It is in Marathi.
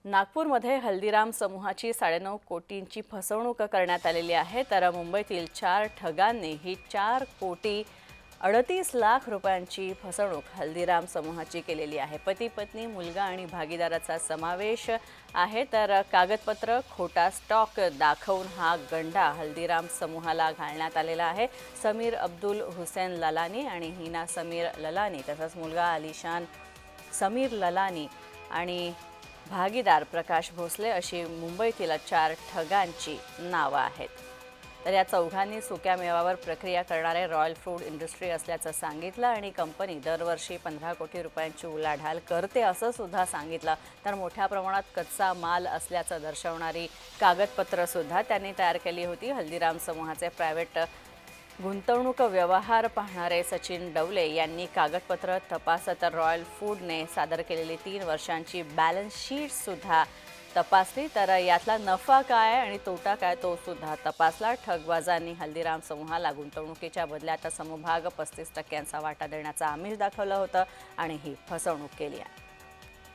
नागपूरमध्ये हल्दीराम समूहाची 9.5 कोटींची फसवणूक करण्यात आलेली आहे। तर मुंबईतील 4 ठगांनी ही 4 कोटी 38 लाख रुपयांची फसवणूक हल्दीराम समूहाची केलेली आहे। पती पत्नी मुलगा आणि भागीदाराचा समावेश आहे। तर कागदपत्र खोटा स्टॉक दाखवून हा गंडा हल्दीराम समूहाला घालण्यात आलेला आहे। समीर अब्दुल हुसेन ललानी आणि हिना समीर ललानी तसंच मुलगा अलिशान समीर ललानी आणि भागीदार प्रकाश भोसले अशी मुंबईतील 4 ठगांची नावं आहेत। तर या चौघांनी सुक्या मेवावर प्रक्रिया करणारे रॉयल फूड इंडस्ट्री असल्याचं सांगितलं आणि कंपनी दरवर्षी 15 कोटी रुपयांची उलाढाल करते असं सुद्धा सांगितलं। तर मोठ्या प्रमाणात कच्चा माल असल्याचं दर्शवणारी कागदपत्र सुद्धा त्यांनी तयार केली होती। हल्दीराम समूहाचे प्रायव्हेट गुंतवणूक व्यवहार पाहणारे सचिन डवले यांनी कागदपत्र तपासत रॉयल फूडने सादर केलेली 3 वर्षांची बॅलन्स शीट सुद्धा तपासली। तर यातला नफा काय आणि तोटा काय तो सुद्धा तपासला। ठगबाजांनी हल्दीराम समूहाला गुंतवणुकीच्या बदल्यात समभाग 35% वाटा देण्याचं आमिष दाखवलं होतं आणि ही फसवणूक केली आहे।